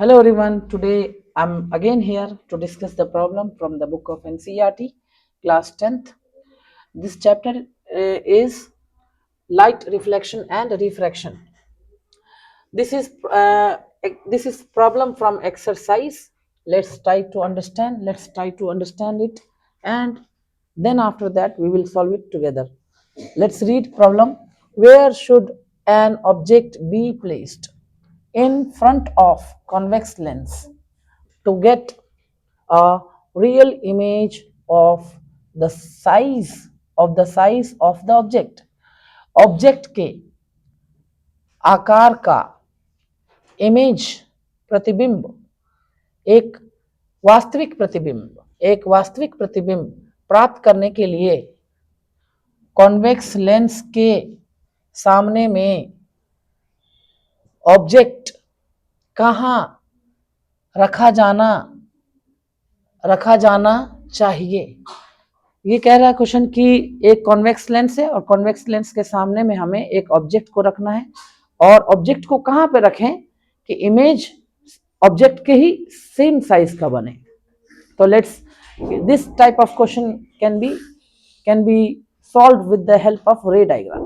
Hello everyone, today I'm again here to discuss the problem from the book of NCERT, class 10th. This chapter is light reflection and refraction. This is uh, this is problem from exercise. Let's try to understand. Let's try to understand it, and then after that we will solve it together. Let's read problem. Where should an object be placed? In front of convex lens to get a real image of the size of the object के आकार का image प्रतिबिंब एक वास्तविक प्रतिबिंब प्राप्त करने के लिए कॉन्वेक्स लेंस के सामने में ऑब्जेक्ट कहाँ रखा जाना चाहिए। ये कह रहा है क्वेश्चन कि एक कॉन्वेक्स लेंस है और कॉन्वेक्स लेंस के सामने में हमें एक ऑब्जेक्ट को रखना है और ऑब्जेक्ट को कहाँ पे रखें कि इमेज ऑब्जेक्ट के ही सेम साइज का बने। तो let's this type of question can be solved with the help of ray diagram.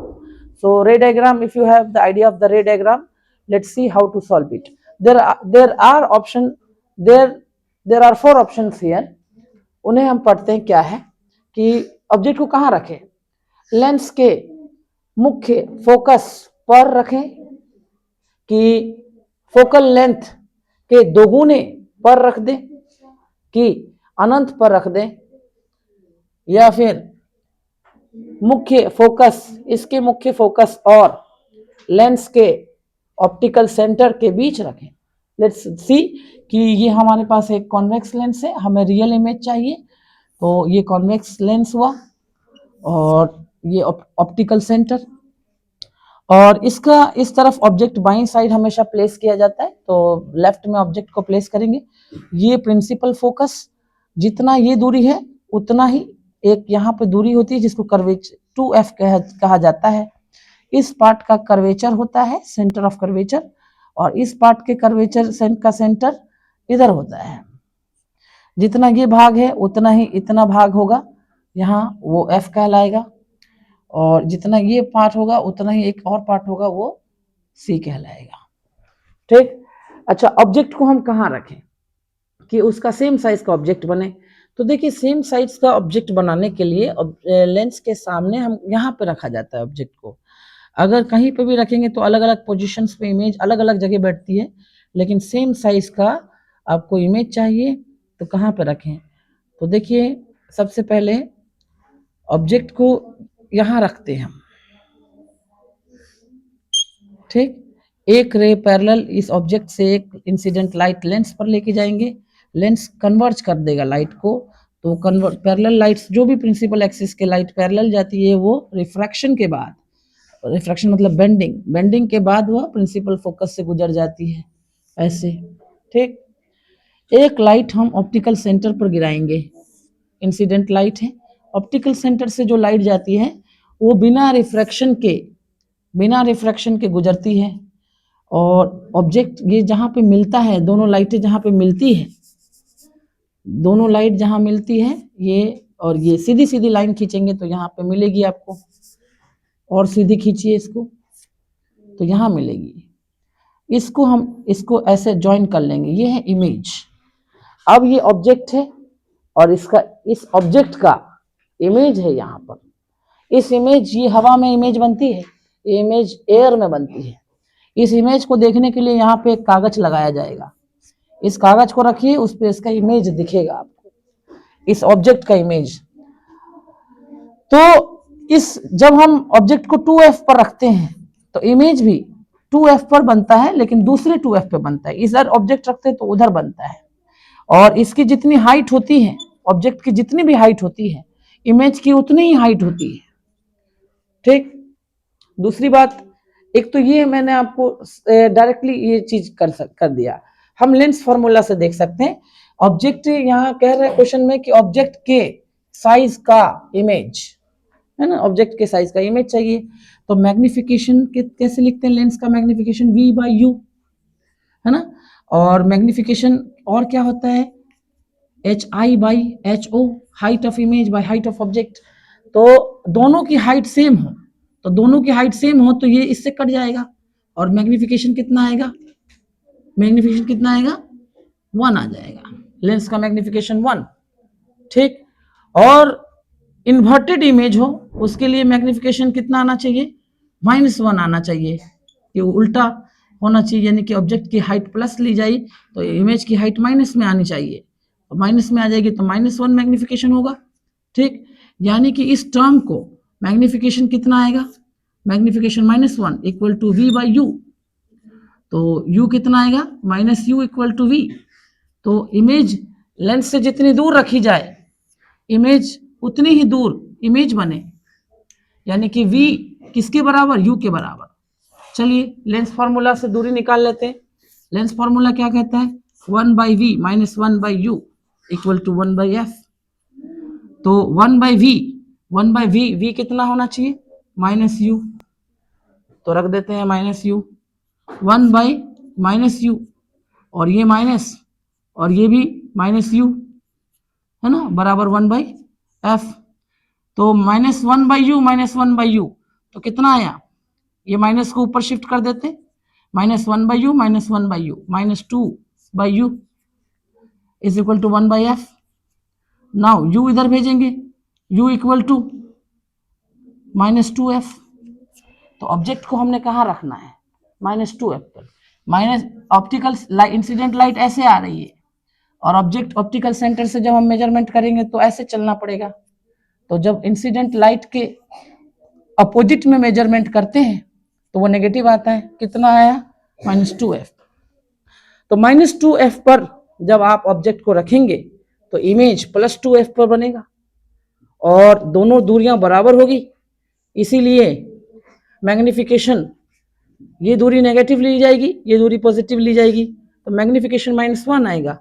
So ray diagram, if you have the idea of the ray diagram, let's see how to solve it. There are four options here. उन्हें हम पढ़ते हैं। क्या है कि object को कहाँ रखें, लेंस के मुख्य फोकस पर रखें कि फोकल लेंथ के दोगुने पर रख दें कि अनंत पर रख दें, या फिर इसके मुख्य फोकस और लेंस के ऑप्टिकल सेंटर के बीच रखें। लेट्स सी कि ये हमारे पास एक कॉन्वेक्स लेंस है, हमें रियल इमेज चाहिए, तो ये कॉन्वेक्स लेंस हुआ और ये ऑप्टिकल सेंटर, और इसका इस तरफ ऑब्जेक्ट बाईं साइड हमेशा प्लेस किया जाता है, तो लेफ्ट में ऑब्जेक्ट को प्लेस करेंगे। ये प्रिंसिपल फोकस, जितना ये दूरी है उतना ही एक यहाँ पे दूरी होती है जिसको कर्वेचर 2f कहा जाता है। इस पार्ट का कर्वेचर होता है सेंटर ऑफ कर्वेचर, और इस पार्ट के कर्वेचर का सेंटर इधर होता है। जितना ये भाग है उतना ही इतना भाग होगा, यहाँ वो f कहलाएगा, और जितना ये पार्ट होगा उतना ही एक और पार्ट होगा, वो c कहलाएगा। ठीक, अच्छा, ऑब्जेक्ट को हम कहाँ रखें कि उसका सेम साइज का ऑब्जेक्ट बने। तो देखिए, सेम साइज का ऑब्जेक्ट बनाने के लिए लेंस के सामने हम यहाँ पे रखा जाता है ऑब्जेक्ट को। अगर कहीं पे भी रखेंगे तो अलग अलग पोजीशंस पे इमेज अलग अलग जगह बैठती है, लेकिन सेम साइज का आपको इमेज चाहिए तो कहाँ पे रखें। तो देखिए, सबसे पहले ऑब्जेक्ट को यहाँ रखते हैं हम। ठीक, एक रे पैरेलल इस ऑब्जेक्ट से एक इंसिडेंट लाइट लेंस पर लेके जाएंगे, लेंस कन्वर्ज कर देगा लाइट को। तो पैरेलल लाइट्स, जो भी प्रिंसिपल एक्सिस के लाइट पैरेलल जाती है, वो रिफ्रैक्शन के बाद, रिफ्रैक्शन मतलब बेंडिंग के बाद वह प्रिंसिपल फोकस से गुजर जाती है, ऐसे। ठीक, एक लाइट हम ऑप्टिकल सेंटर पर गिराएंगे, इंसिडेंट लाइट है। ऑप्टिकल सेंटर से जो लाइट जाती है वो बिना रिफ्रैक्शन के गुजरती है, और ऑब्जेक्ट ये जहाँ पे मिलता है, दोनों लाइटें जहाँ पे मिलती है, दोनों लाइट जहाँ मिलती है, ये और ये सीधी सीधी लाइन खींचेंगे तो यहाँ पे मिलेगी आपको, और सीधी खींचिए इसको तो यहाँ मिलेगी। इसको ऐसे ज्वाइन कर लेंगे, ये है इमेज। अब ये ऑब्जेक्ट है और इस ऑब्जेक्ट का इमेज है यहाँ पर। इस इमेज, ये हवा में इमेज बनती है, ये इमेज एयर में बनती है। इस इमेज को देखने के लिए यहाँ पे एक कागज लगाया जाएगा, इस कागज को रखिए, उस पे इसका इमेज दिखेगा आपको, इस ऑब्जेक्ट का इमेज। तो जब हम ऑब्जेक्ट को 2f पर रखते हैं तो इमेज भी 2f पर बनता है, लेकिन दूसरे 2f पे बनता है। इधर ऑब्जेक्ट रखते हैं तो उधर बनता है, और इसकी जितनी हाइट होती है, ऑब्जेक्ट की जितनी भी हाइट होती है, इमेज की उतनी ही हाइट होती है। ठीक, दूसरी बात, एक तो ये मैंने आपको डायरेक्टली ये चीज कर दिया। हम लेंस फॉर्मूला से देख सकते हैं। ऑब्जेक्ट यहाँ कह रहे हैं क्वेश्चन में कि ऑब्जेक्ट के साइज का इमेज है ना, ऑब्जेक्ट के साइज का इमेज चाहिए। तो मैग्निफिकेशन कैसे लिखते हैं, लेंस का मैग्निफिकेशन V/U है ना। और मैग्निफिकेशन और क्या होता है, HI/HO, height of image by height of object. तो दोनों की हाइट सेम हो, तो दोनों की हाइट सेम हो तो ये इससे कट जाएगा और मैग्निफिकेशन कितना आएगा, मैग्निफिकेशन कितना आएगा, 1 आ जाएगा, लेंस का मैग्निफिकेशन 1। ठीक, और इन्वर्टेड इमेज हो उसके लिए मैग्निफिकेशन कितना आना चाहिए, -1 आना चाहिए, ये उल्टा होना चाहिए, यानी कि ऑब्जेक्ट की हाइट प्लस ली जाए तो इमेज की हाइट माइनस में आनी चाहिए, तो माइनस में आ जाएगी तो -1 मैग्निफिकेशन होगा। ठीक, यानी कि इस टर्म को मैग्निफिकेशन कितना आएगा, मैग्निफिकेशन -1 इक्वल टू V/U, तो U कितना आएगा, -U इक्वल टू V। तो इमेज लेंस से जितनी दूर रखी जाए इमेज उतनी ही दूर इमेज बने, यानी कि V किसके बराबर, U के बराबर। चलिए लेंस फार्मूला से दूरी निकाल लेते हैं। लेंस फार्मूला क्या कहता है, 1/V - 1/U equal to 1/F। तो 1/V V कितना होना चाहिए, -U, तो रख देते हैं -U, 1/-U, और ये माइनस और ये भी -U है ना, बराबर 1/F। तो -1/U -1/U तो कितना आया, ये माइनस को ऊपर शिफ्ट कर देते, -1/U -1/U -2/U is equal to 1/F। Now U इधर भेजेंगे, U इक्वल टू -2F। तो ऑब्जेक्ट को हमने कहाँ रखना है, -2F पर। माइनस ऑप्टिकल इंसिडेंट लाइट ऐसे आ रही है और ऑब्जेक्ट ऑप्टिकल सेंटर से जब हम मेजरमेंट करेंगे तो ऐसे चलना पड़ेगा, तो जब इंसिडेंट लाइट के अपोजिट में मेजरमेंट करते हैं तो वो नेगेटिव आता है, कितना आया, -2F। तो -2F पर जब आप ऑब्जेक्ट को रखेंगे तो इमेज +2F पर बनेगा और दोनों दूरियां बराबर होगी, इसीलिए मैग्निफिकेशन, ये दूरी नेगेटिव ली जाएगी, ये दूरी पॉजिटिव ली जाएगी, तो मैग्निफिकेशन -1 आएगा।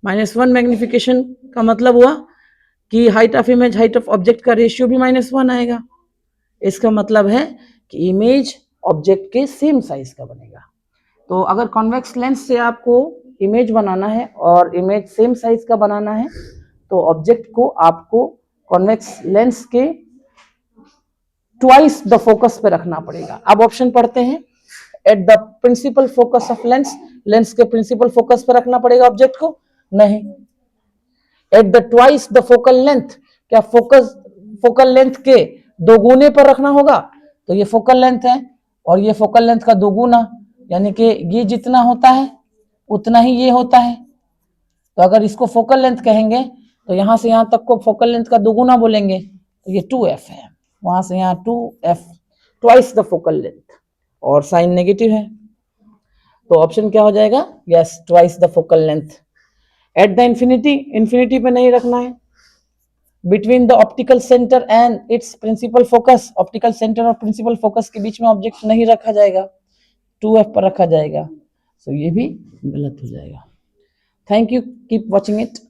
-1 मैग्निफिकेशन का मतलब हुआ कि height of image height of object का रेशियो भी -1 आएगा। इसका मतलब है कि इमेज ऑब्जेक्ट के सेम साइज का बनेगा। तो अगर कॉन्वेक्स लेंस से आपको इमेज बनाना है और इमेज सेम साइज का बनाना है तो ऑब्जेक्ट को आपको कॉन्वेक्स लेंस के ट्वाइस द फोकस पे रखना पड़ेगा। अब ऑप्शन पढ़ते हैं, at the principal focus of lens, lens के प्रिंसिपल फोकस पे रखना पड़ेगा ऑब्जेक्ट को, नहीं। At the twice the focal length, क्या फोकल लेंथ के दोगुने पर रखना होगा, तो ये फोकल लेंथ है और ये फोकल लेंथ का दोगुना, यानी कि ये जितना होता है उतना ही ये होता है। तो अगर इसको फोकल लेंथ कहेंगे तो यहां से यहां तक को फोकल लेंथ का दोगुना बोलेंगे, तो ये 2F है, वहां से यहाँ 2F, twice the focal length, और साइन नेगेटिव है, तो ऑप्शन क्या हो जाएगा, yes, twice the focal length. At the infinity, infinity पे नहीं रखना है। Between the optical centre and its principal focus, optical centre और प्रिंसिपल फोकस के बीच में ऑब्जेक्ट नहीं रखा जाएगा, 2F पर रखा जाएगा, तो ये भी गलत हो जाएगा। Thank you, keep watching it.